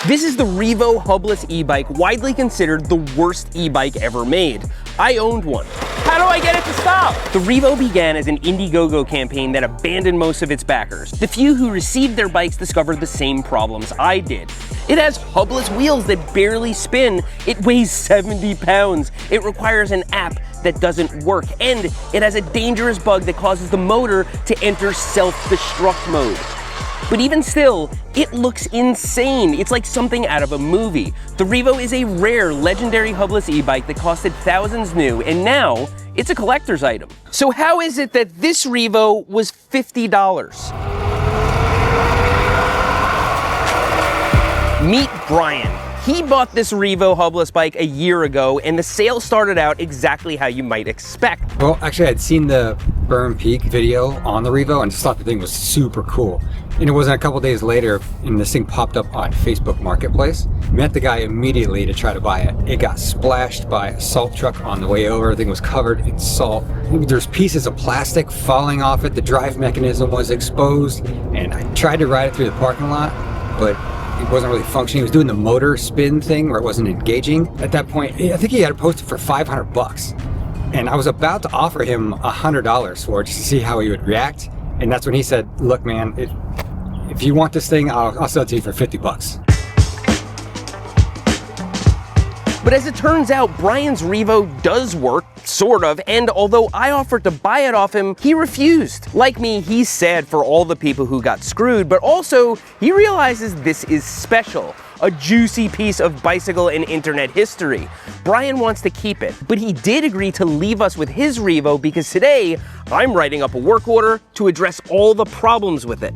This is the Revo hubless e-bike, widely considered the worst e-bike ever made. I owned one. How do I get it to stop? The Revo began as an Indiegogo campaign that abandoned most of its backers. The few who received their bikes discovered the same problems I did. It has hubless wheels that barely spin. It weighs 70 pounds. It requires an app that doesn't work. And it has a dangerous bug that causes the motor to enter self-destruct mode. But even still, it looks insane. It's like something out of a movie. The Revo is a rare, legendary hubless e-bike that costed thousands new, and now it's a collector's item. So how is it that this Revo was $50? Meet Brian. He bought this Revo hubless bike a year ago, and the sale started out exactly how you might expect. Well, actually, I'd seen the Burn Peak video on the Revo and just thought the thing was super cool. And it wasn't a couple days later, and this thing popped up on Facebook Marketplace. Met the guy immediately to try to buy it. It got splashed by a salt truck on the way over. The thing was covered in salt. There's pieces of plastic falling off it. The drive mechanism was exposed, and I tried to ride it through the parking lot, but it wasn't really functioning. He was doing the motor spin thing where it wasn't engaging. At that point, I think he had it posted for 500 bucks. And I was about to offer him $100 for it just to see how he would react. And that's when he said, look, man, if you want this thing, I'll sell it to you for 50 bucks. But as it turns out, Brian's Revo does work, sort of, and although I offered to buy it off him, he refused. Like me, he's sad for all the people who got screwed, but also he realizes this is special. A juicy piece of bicycle and internet history. Brian wants to keep it, but he did agree to leave us with his Revo because today I'm writing up a work order to address all the problems with it.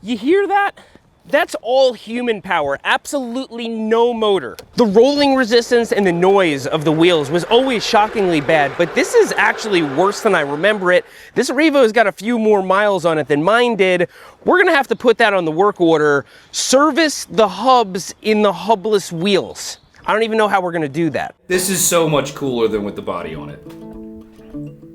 You hear that? That's all human power, absolutely no motor. The rolling resistance and the noise of the wheels was always shockingly bad, but this is actually worse than I remember it. This Revo's got a few more miles on it than mine did. We're gonna have to put that on the work order. Service the hubs in the hubless wheels. I don't even know how we're gonna do that. This is so much cooler than with the body on it.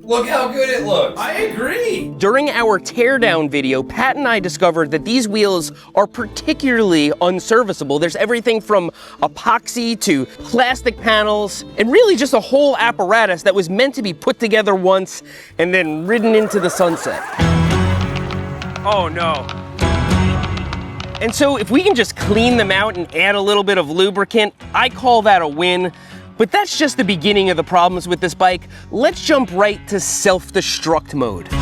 Look how good it looks. I agree. During our teardown video, Pat and I discovered that these wheels are particularly unserviceable. There's everything from epoxy to plastic panels, and really just a whole apparatus that was meant to be put together once and then ridden into the sunset. Oh no. And so if we can just clean them out and add a little bit of lubricant, I call that a win. But that's just the beginning of the problems with this bike. Let's jump right to self-destruct mode.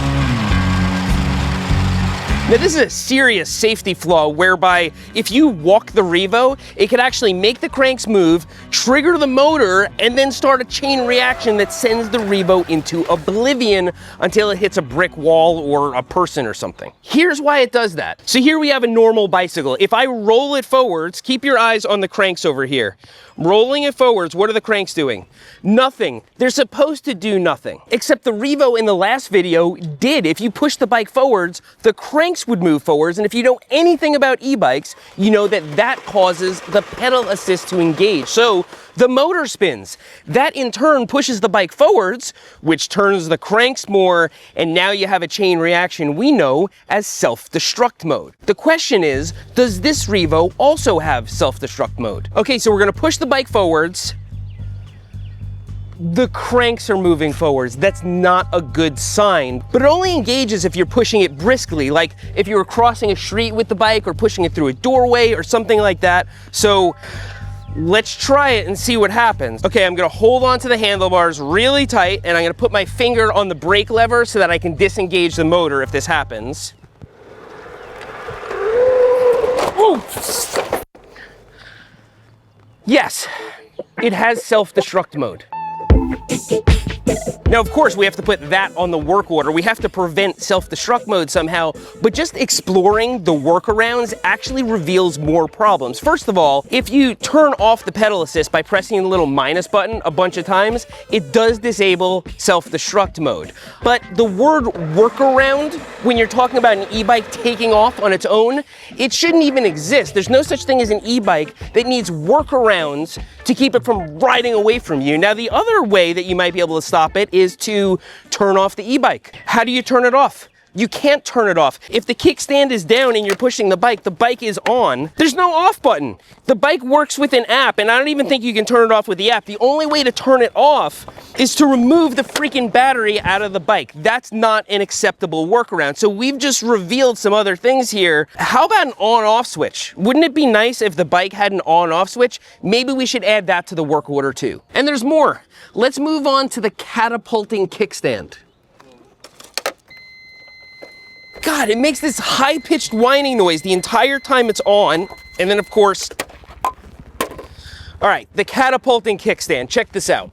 Now this is a serious safety flaw whereby if you walk the Revo, it could actually make the cranks move, trigger the motor, and then start a chain reaction that sends the Revo into oblivion until it hits a brick wall or a person or something. Here's why it does that. So here we have a normal bicycle. If I roll it forwards, keep your eyes on the cranks over here. Rolling it forwards, what are the cranks doing? Nothing. They're supposed to do nothing. Except the Revo in the last video did. If you push the bike forwards, the cranks would move forwards, and if you know anything about e-bikes, you know that that causes the pedal assist to engage. So the motor spins. That in turn pushes the bike forwards, which turns the cranks more, and now you have a chain reaction we know as self-destruct mode. The question is, does this Revo also have self-destruct mode? Okay, so we're gonna push the bike forwards. The cranks are moving forwards. That's not a good sign, but it only engages if you're pushing it briskly, like if you were crossing a street with the bike or pushing it through a doorway or something like that. So let's try it and see what happens. Okay, I'm gonna hold on to the handlebars really tight, and I'm gonna put my finger on the brake lever so that I can disengage the motor if this happens. Ooh. Yes, it has self-destruct mode. Now, of course, we have to put that on the work order. We have to prevent self-destruct mode somehow, but just exploring the workarounds actually reveals more problems. First of all, if you turn off the pedal assist by pressing the little minus button a bunch of times, it does disable self-destruct mode. But the word workaround, when you're talking about an e-bike taking off on its own, it shouldn't even exist. There's no such thing as an e-bike that needs workarounds to keep it from riding away from you. Now, the other way that you might be able to stop it is to turn off the e-bike. How do you turn it off? You can't turn it off. If the kickstand is down and you're pushing the bike is on, there's no off button. The bike works with an app, and I don't even think you can turn it off with the app. The only way to turn it off is to remove the freaking battery out of the bike. That's not an acceptable workaround. So we've just revealed some other things here. How about an on-off switch? Wouldn't it be nice if the bike had an on-off switch? Maybe we should add that to the work order too. And there's more. Let's move on to the catapulting kickstand. God, it makes this high-pitched whining noise the entire time it's on. And then, of course, all right, the catapulting kickstand. Check this out.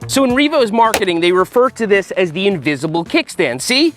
So in Revo's marketing, they refer to this as the invisible kickstand. See?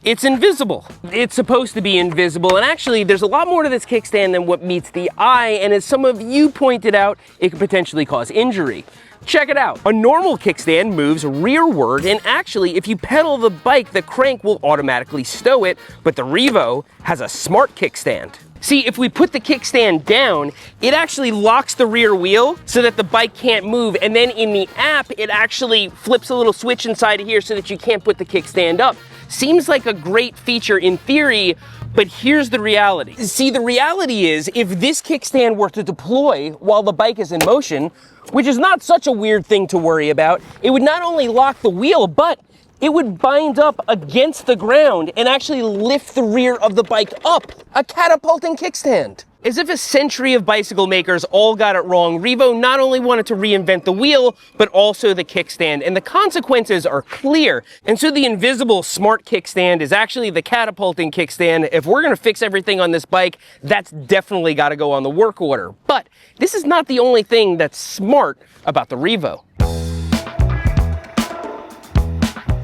It's invisible. It's supposed to be invisible, and actually there's a lot more to this kickstand than what meets the eye, and as some of you pointed out, it could potentially cause injury. Check it out. A normal kickstand moves rearward, and actually if you pedal the bike, the crank will automatically stow it, but the Revo has a smart kickstand. See, if we put the kickstand down, it actually locks the rear wheel so that the bike can't move, and then in the app, it actually flips a little switch inside of here so that you can't put the kickstand up. Seems like a great feature in theory, but here's the reality. See, the reality is if this kickstand were to deploy while the bike is in motion, which is not such a weird thing to worry about, it would not only lock the wheel, but it would bind up against the ground and actually lift the rear of the bike up. A catapulting kickstand. As if a century of bicycle makers all got it wrong, Revo not only wanted to reinvent the wheel, but also the kickstand, and the consequences are clear. And so the invisible smart kickstand is actually the catapulting kickstand. If we're gonna fix everything on this bike, that's definitely gotta go on the work order. But this is not the only thing that's smart about the Revo.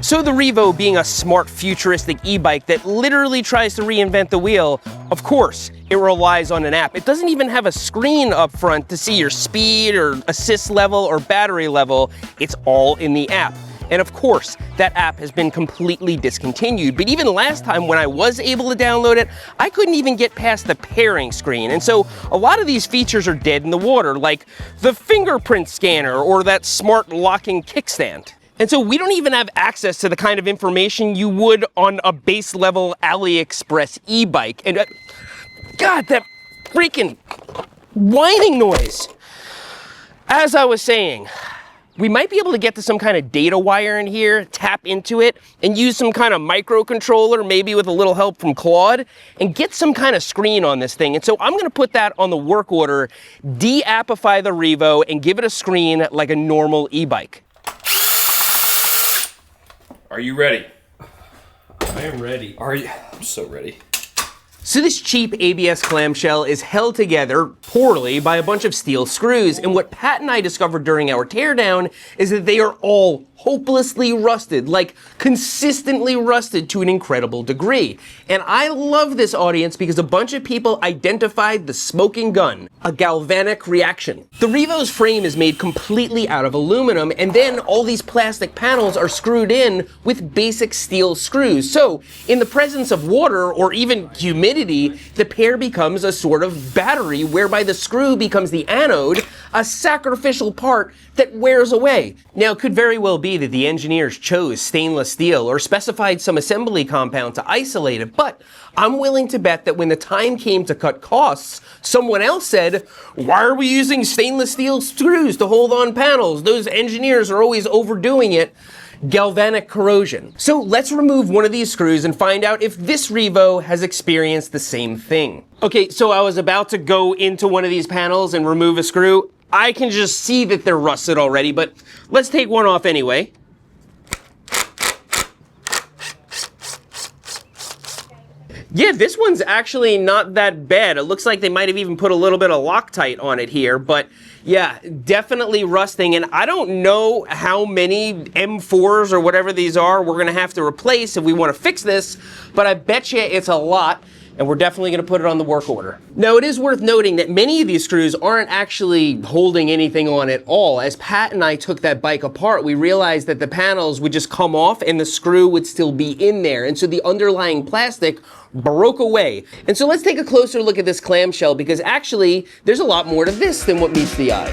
So the Revo, being a smart, futuristic e-bike that literally tries to reinvent the wheel, of course, it relies on an app. It doesn't even have a screen up front to see your speed or assist level or battery level. It's all in the app. And of course, that app has been completely discontinued. But even last time when I was able to download it, I couldn't even get past the pairing screen. And so a lot of these features are dead in the water, like the fingerprint scanner or that smart locking kickstand. And so we don't even have access to the kind of information you would on a base level AliExpress e-bike. And God, that freaking whining noise. As I was saying, we might be able to get to some kind of data wire in here, tap into it, and use some kind of microcontroller, maybe with a little help from Claude, and get some kind of screen on this thing. And so I'm gonna put that on the work order, de-appify the Revo, and give it a screen like a normal e-bike. Are you ready? I am ready. Are you? I'm so ready. So this cheap ABS clamshell is held together poorly by a bunch of steel screws, and what Pat and I discovered during our teardown is that they are all hopelessly rusted, like consistently rusted to an incredible degree. And I love this audience because a bunch of people identified the smoking gun, a galvanic reaction. The Revo's frame is made completely out of aluminum, and then all these plastic panels are screwed in with basic steel screws. So in the presence of water or even humidity, the pair becomes a sort of battery whereby the screw becomes the anode, a sacrificial part that wears away. Now, it could very well be that the engineers chose stainless steel or specified some assembly compound to isolate it, but I'm willing to bet that when the time came to cut costs, someone else said, why are we using stainless steel screws to hold on panels? Those engineers are always overdoing it. Galvanic corrosion. So let's remove one of these screws and find out if this Revo has experienced the same thing. Okay, so I was about to go into one of these panels and remove a screw. I can just see that they're rusted already, but let's take one off anyway. Yeah, this one's actually not that bad. It looks like they might have even put a little bit of Loctite on it here, but yeah, definitely rusting. And I don't know how many M4s or whatever these are we're gonna have to replace if we wanna fix this, but I bet you it's a lot. And we're definitely gonna put it on the work order. Now, it is worth noting that many of these screws aren't actually holding anything on at all. As Pat and I took that bike apart, we realized that the panels would just come off and the screw would still be in there. And so the underlying plastic broke away. And so let's take a closer look at this clamshell, because actually there's a lot more to this than what meets the eye.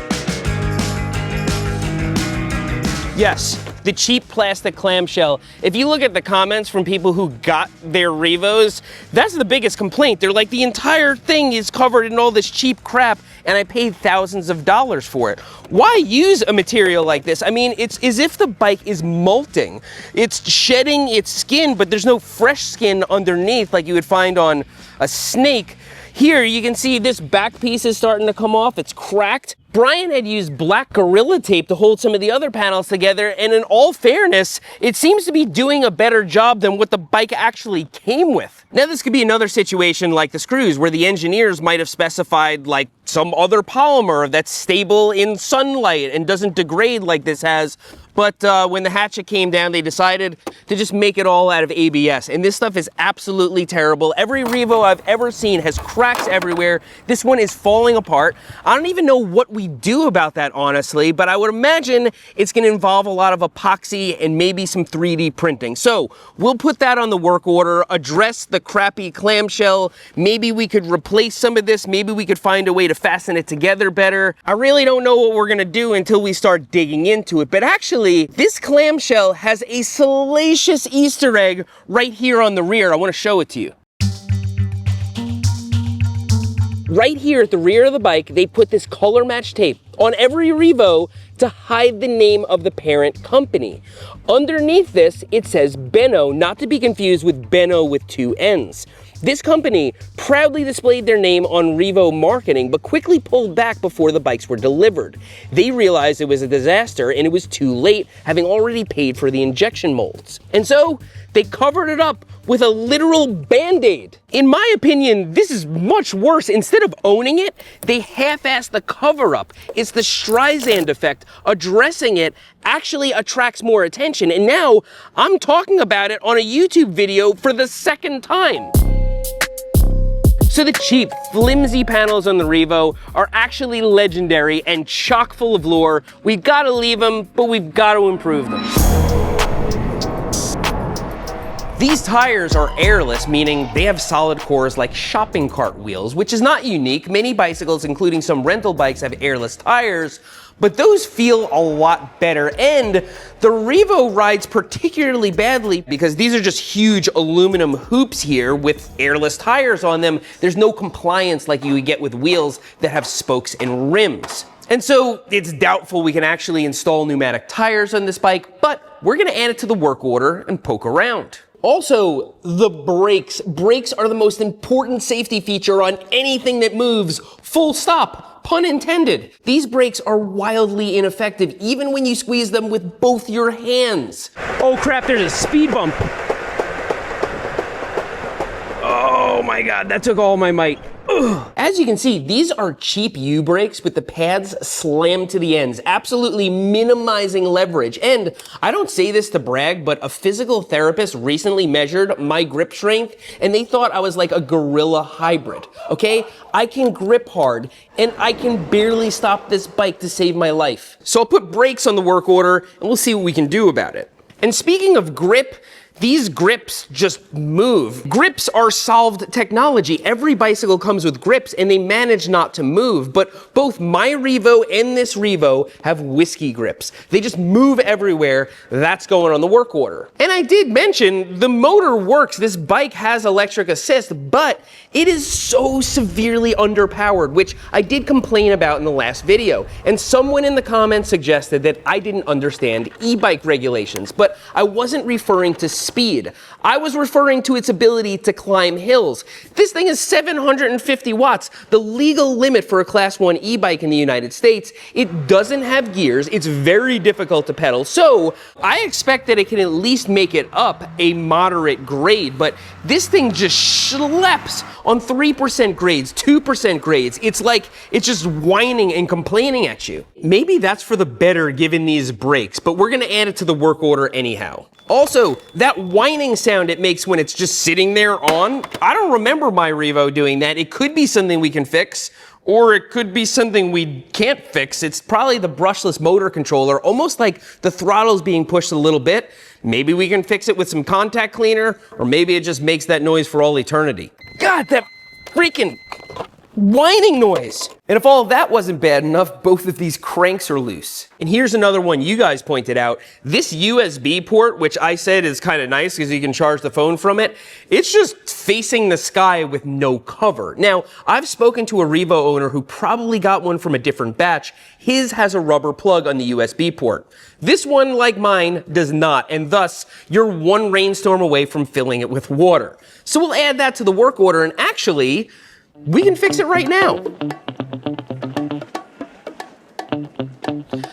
Yes, the cheap plastic clamshell. If you look at the comments from people who got their Revos, that's the biggest complaint. They're like, the entire thing is covered in all this cheap crap and I paid thousands of dollars for it. Why use a material like this? I mean, it's as if the bike is molting. It's shedding its skin, but there's no fresh skin underneath like you would find on a snake. Here you can see this back piece is starting to come off. It's cracked. Brian had used black Gorilla Tape to hold some of the other panels together, and in all fairness, it seems to be doing a better job than what the bike actually came with. Now this could be another situation like the screws, where the engineers might have specified like some other polymer that's stable in sunlight and doesn't degrade like this has. But when the hatchet came down, they decided to just make it all out of ABS. And this stuff is absolutely terrible. Every Revo I've ever seen has cracks everywhere. This one is falling apart. I don't even know what we do about that, honestly, but I would imagine it's gonna involve a lot of epoxy and maybe some 3D printing. So we'll put that on the work order, address the crappy clamshell. Maybe we could replace some of this. Maybe we could find a way to fasten it together better. I really don't know what we're gonna do until we start digging into it, but actually, this clamshell has a salacious Easter egg right here on the rear. I want to show it to you. Right here at the rear of the bike, they put this color match tape on every Revo to hide the name of the parent company. Underneath this, it says Benno, not to be confused with Benno with two N's. This company proudly displayed their name on Revo marketing, but quickly pulled back before the bikes were delivered. They realized it was a disaster and it was too late, having already paid for the injection molds. And so they covered it up with a literal Band-Aid. In my opinion, this is much worse. Instead of owning it, they half-assed the cover-up. It's the Streisand effect. Addressing it actually attracts more attention. And now I'm talking about it on a YouTube video for the second time. So the cheap, flimsy panels on the Revo are actually legendary and chock full of lore. We've got to leave them, but we've got to improve them. These tires are airless, meaning they have solid cores like shopping cart wheels, which is not unique. Many bicycles, including some rental bikes, have airless tires, but those feel a lot better. And the Revo rides particularly badly because these are just huge aluminum hoops here with airless tires on them. There's no compliance like you would get with wheels that have spokes and rims. And so it's doubtful we can actually install pneumatic tires on this bike, but we're gonna add it to the work order and poke around. Also, the brakes. Brakes are the most important safety feature on anything that moves, full stop, pun intended. These brakes are wildly ineffective, even when you squeeze them with both your hands. Oh crap, there's a speed bump. Oh my God, that took all my might. Ugh. As you can see, these are cheap U-brakes with the pads slammed to the ends, absolutely minimizing leverage. And I don't say this to brag, but a physical therapist recently measured my grip strength and they thought I was like a gorilla hybrid, okay? I can grip hard and I can barely stop this bike to save my life. So I'll put brakes on the work order and we'll see what we can do about it. And speaking of grip, these grips just move. Grips are solved technology. Every bicycle comes with grips and they manage not to move, but both my Revo and this Revo have whiskey grips. They just move everywhere. That's going on the work order. And I did mention the motor works. This bike has electric assist, but it is so severely underpowered, which I did complain about in the last video. And someone in the comments suggested that I didn't understand e-bike regulations, but I wasn't referring to speed. I was referring to its ability to climb hills. This thing is 750 watts, the legal limit for a Class 1 e-bike in the United States. It doesn't have gears. It's very difficult to pedal. So I expect that it can at least make it up a moderate grade, but this thing just schleps on 3% grades, 2% grades. It's like it's just whining and complaining at you. Maybe that's for the better given these brakes, but we're gonna add it to the work order anyhow. Also, that whining sound it makes when it's just sitting there on, I don't remember my Revo doing that. It could be something we can fix, or it could be something we can't fix. It's probably the brushless motor controller, almost like the throttle's being pushed a little bit. Maybe we can fix it with some contact cleaner, or maybe it just makes that noise for all eternity. God, that freaking whining noise. And if all of that wasn't bad enough, both of these cranks are loose. And here's another one you guys pointed out. This USB port, which I said is kind of nice because you can charge the phone from it, it's just facing the sky with no cover. Now, I've spoken to a Revo owner who probably got one from a different batch. His has a rubber plug on the USB port. This one, like mine, does not, and thus, you're one rainstorm away from filling it with water. So we'll add that to the work order, and actually, we can fix it right now.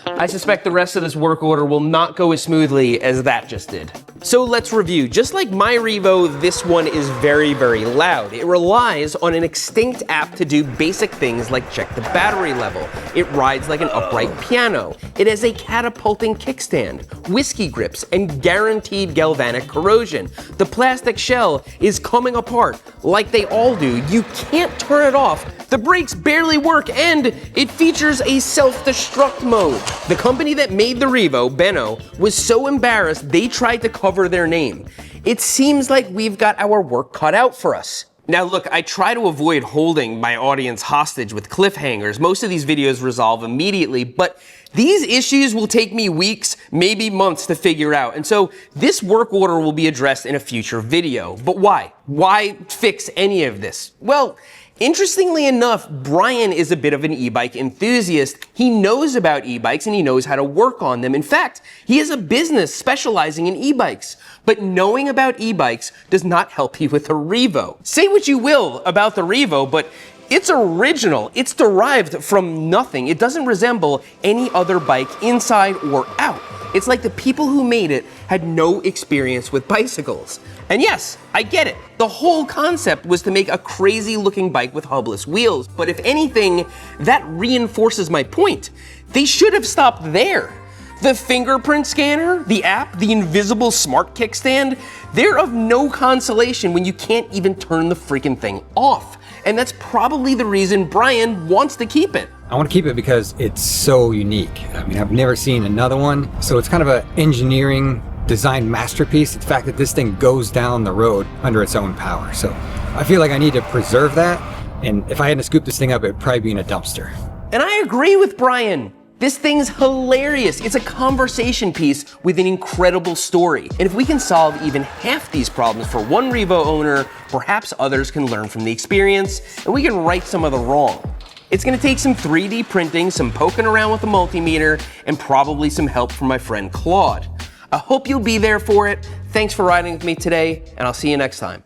I suspect the rest of this work order will not go as smoothly as that just did. So let's review. Just like my Revo, this one is very, very loud. It relies on an extinct app to do basic things like check the battery level. It rides like an upright piano. It has a catapulting kickstand, whiskey grips, and guaranteed galvanic corrosion. The plastic shell is coming apart like they all do. You can't turn it off. The brakes barely work, and it features a self-destruct mode. The company that made the Revo, Benno, was so embarrassed they tried to cover their name. It seems like we've got our work cut out for us. Now look, I try to avoid holding my audience hostage with cliffhangers. Most of these videos resolve immediately, but these issues will take me weeks, maybe months to figure out. And so this work order will be addressed in a future video. But why? Why fix any of this? Well, interestingly enough, Brian is a bit of an e-bike enthusiast. He knows about e-bikes and he knows how to work on them. In fact, he has a business specializing in e-bikes. But knowing about e-bikes does not help you with a Revo. Say what you will about the Revo, but it's original. It's derived from nothing. It doesn't resemble any other bike inside or out. It's like the people who made it had no experience with bicycles. And yes, I get it. The whole concept was to make a crazy looking bike with hubless wheels. But if anything, that reinforces my point. They should have stopped there. The fingerprint scanner, the app, the invisible smart kickstand, they're of no consolation when you can't even turn the freaking thing off. And that's probably the reason Brian wants to keep it. I want to keep it because it's so unique. I mean, I've never seen another one. So it's kind of an engineering design masterpiece. The fact that this thing goes down the road under its own power. So I feel like I need to preserve that. And if I had to scoop this thing up, it'd probably be in a dumpster. And I agree with Brian. This thing's hilarious. It's a conversation piece with an incredible story. And if we can solve even half these problems for one Revo owner, perhaps others can learn from the experience and we can right some of the wrong. It's gonna take some 3D printing, some poking around with a multimeter, and probably some help from my friend Claude. I hope you'll be there for it. Thanks for riding with me today, and I'll see you next time.